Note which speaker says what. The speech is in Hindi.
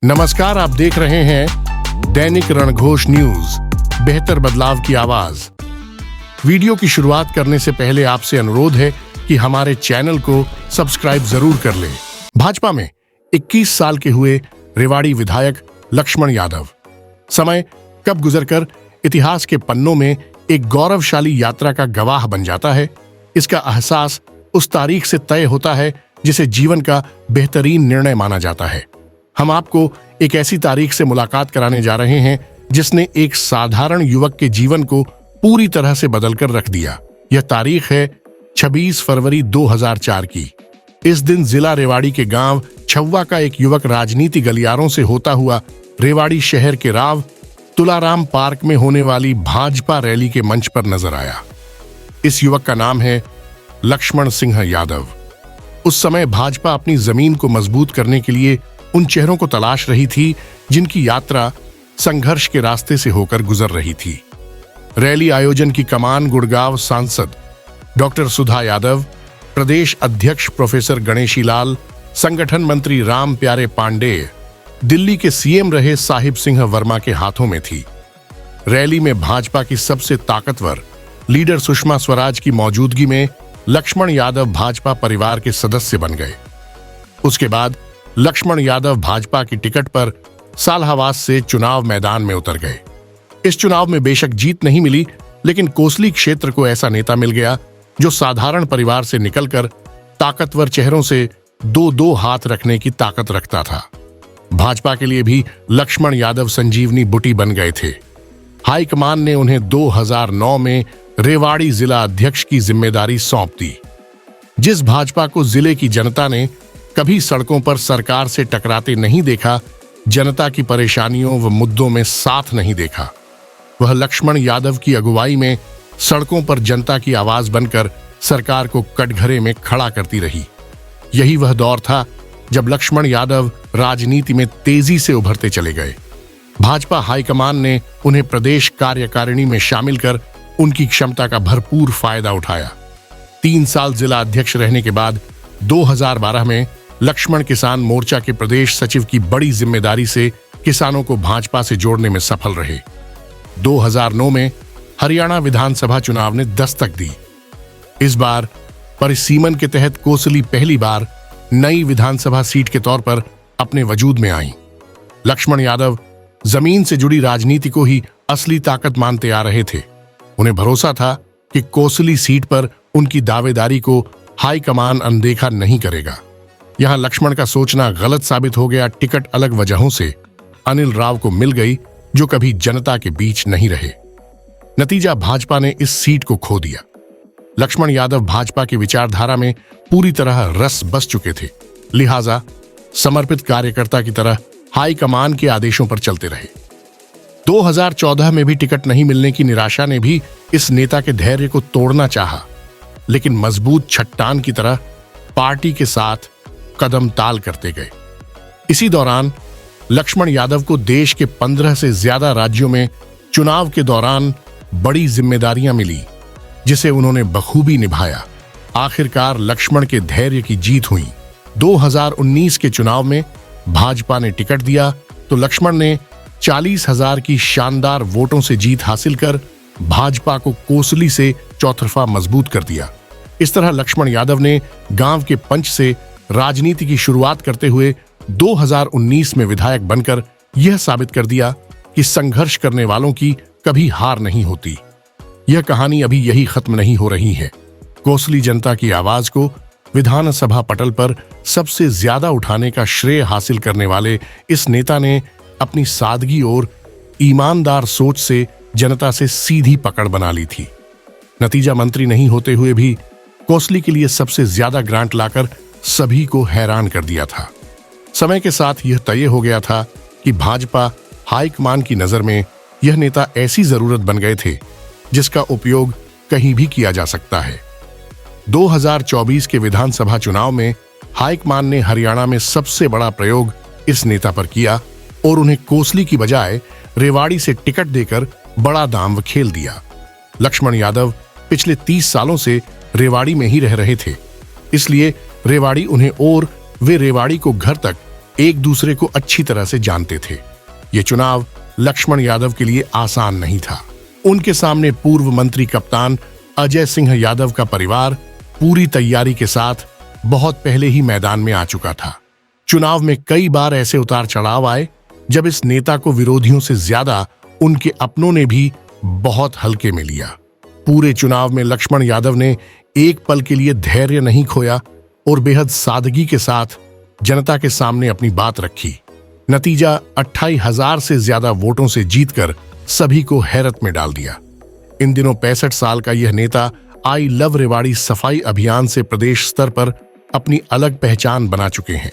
Speaker 1: नमस्कार, आप देख रहे हैं दैनिक रणघोष न्यूज, बेहतर बदलाव की आवाज। वीडियो की शुरुआत करने से पहले आपसे अनुरोध है कि हमारे चैनल को सब्सक्राइब जरूर कर लें। भाजपा में 21 साल के हुए रेवाड़ी विधायक लक्ष्मण यादव समय कब गुजरकर इतिहास के पन्नों में एक गौरवशाली यात्रा का गवाह बन जाता है, इसका एहसास उस तारीख से तय होता है जिसे जीवन का बेहतरीन निर्णय माना जाता है। हम आपको एक ऐसी तारीख से मुलाकात कराने जा रहे हैं जिसने एक साधारण युवक के जीवन को पूरी तरह से बदलकर रख दिया। यह तारीख है 26 फरवरी 2004 की। इस दिन जिला रेवाड़ी के गांव छव्वा का एक युवक राजनीति गलियारों से होता हुआ रेवाड़ी शहर के राव तुलाराम पार्क में होने वाली भाजपा रैली के मंच पर नजर आया। इस युवक का नाम है लक्ष्मण सिंह यादव। उस समय भाजपा अपनी जमीन को मजबूत करने के लिए उन चेहरों को तलाश रही थी जिनकी यात्रा संघर्ष के रास्ते से होकर गुजर रही थी। रैली आयोजन की कमान गुड़गांव सांसद डॉक्टर सुधा यादव, प्रदेश अध्यक्ष प्रोफेसर गणेशी लाल, संगठन मंत्री राम प्यारे पांडेय, दिल्ली के सीएम रहे साहिब सिंह वर्मा के हाथों में थी। रैली में भाजपा की सबसे ताकतवर लीडर सुषमा स्वराज की मौजूदगी में लक्ष्मण यादव भाजपा परिवार के सदस्य बन गए। उसके बाद लक्ष्मण यादव भाजपा की टिकट पर सालहवास से चुनाव मैदान में उतर गए। इस चुनाव में बेशक जीत नहीं मिली, लेकिन कोसली क्षेत्र को ऐसा नेता मिल गया जो साधारण परिवार से निकलकर ताकतवर चेहरों से दो हाथ रखने की ताकत रखता था। भाजपा के लिए भी लक्ष्मण यादव संजीवनी बूटी बन गए थे। हाईकमान ने उन्हें 2009 में रेवाड़ी जिला अध्यक्ष की जिम्मेदारी सौंप दी। जिस भाजपा को जिले की जनता ने कभी सड़कों पर सरकार से टकराते नहीं देखा, जनता की परेशानियों व मुद्दों में साथ नहीं देखा, वह लक्ष्मण यादव की अगुवाई में सड़कों पर जनता की आवाज बनकर सरकार को कटघरे में खड़ा करती रही। यही वह दौर था जब लक्ष्मण यादव राजनीति में तेजी से उभरते चले गए। भाजपा हाईकमान ने उन्हें प्रदेश कार्यकारिणी में शामिल कर उनकी क्षमता का भरपूर फायदा उठाया। 3 साल जिला अध्यक्ष रहने के बाद 2012 में लक्ष्मण किसान मोर्चा के प्रदेश सचिव की बड़ी जिम्मेदारी से किसानों को भाजपा से जोड़ने में सफल रहे। 2009 में हरियाणा विधानसभा चुनाव ने दस्तक दी। इस बार परिसीमन के तहत कोसली पहली बार नई विधानसभा सीट के तौर पर अपने वजूद में आई। लक्ष्मण यादव जमीन से जुड़ी राजनीति को ही असली ताकत मानते आ रहे थे। उन्हें भरोसा था कि कोसली सीट पर उनकी दावेदारी को हाईकमान अनदेखा नहीं करेगा। यहां लक्ष्मण का सोचना गलत साबित हो गया। टिकट अलग वजहों से अनिल राव को मिल गई जो कभी जनता के बीच नहीं रहे। नतीजा, भाजपा ने इस सीट को खो दिया। लक्ष्मण यादव भाजपा की विचारधारा में पूरी तरह रस बस चुके थे, लिहाजा समर्पित कार्यकर्ता की तरह हाईकमान के आदेशों पर चलते रहे। 2014 में भी टिकट नहीं मिलने की निराशा ने भी इस नेता के धैर्य को तोड़ना चाहा, लेकिन मजबूत चट्टान की तरह पार्टी के साथ कदम ताल करते गए। इसी दौरान लक्ष्मण यादव को देश के 15 से ज्यादा राज्यों में चुनाव के दौरान बड़ी जिम्मेदारियां मिली, जिसे उन्होंने बखूबी निभाया। आखिरकार लक्ष्मण के धैर्य की जीत हुई। 2019 के चुनाव में भाजपा ने टिकट दिया तो लक्ष्मण ने 40,000 की शानदार वोटों से जीत हासिल कर भाजपा को कोसली से चौतरफा मजबूत कर दिया। इस तरह लक्ष्मण यादव ने गांव के पंच से राजनीति की शुरुआत करते हुए 2019 में विधायक बनकर यह साबित कर दिया कि संघर्ष करने वालों की कभी हार नहीं होती। यह कहानी अभी यही खत्म नहीं हो रही है। कोसली जनता की आवाज को विधानसभा पटल पर सबसे ज्यादा उठाने का श्रेय हासिल करने वाले इस नेता ने अपनी सादगी और ईमानदार सोच से जनता से सीधी पकड़ बना ली थी। नतीजा, मंत्री नहीं होते हुए भी कोसली के लिए सबसे ज्यादा ग्रांट लाकर सभी को हैरान कर दिया था। समय के साथ यह तय हो गया था कि भाजपा हाईकमान की नजर में यह नेता ऐसी जरूरत बन गए थे जिसका उपयोग कहीं भी किया जा सकता है। 2024 के विधानसभा चुनाव में हाईकमान ने हरियाणा में सबसे बड़ा प्रयोग इस नेता पर किया और उन्हें कोसली की बजाय रेवाड़ी से टिकट देकर बड़ा दांव खेल दिया। लक्ष्मण यादव पिछले 30 सालों से रेवाड़ी में ही रह रहे थे, इसलिए रेवाड़ी उन्हें और वे रेवाड़ी को घर तक एक दूसरे को अच्छी तरह से जानते थे। ये चुनाव लक्ष्मण यादव के लिए आसान नहीं था। उनके सामने पूर्व मंत्री कप्तान अजय सिंह यादव का परिवार पूरी तैयारी के साथ बहुत पहले ही मैदान में आ चुका था। चुनाव में कई बार ऐसे उतार चढ़ाव आए जब इस नेता को विरोधियों से ज्यादा उनके अपनों ने भी बहुत हल्के में लिया। पूरे चुनाव में लक्ष्मण यादव ने एक पल के लिए धैर्य नहीं खोया और बेहद सादगी के साथ जनता के सामने अपनी बात रखी। नतीजा 28,000 से ज्यादा वोटों से जीतकर सभी को हैरत में डाल दिया। इन दिनों 65 साल का यह नेता आई लव रेवाड़ी सफाई अभियान से प्रदेश स्तर पर अपनी अलग पहचान बना चुके हैं।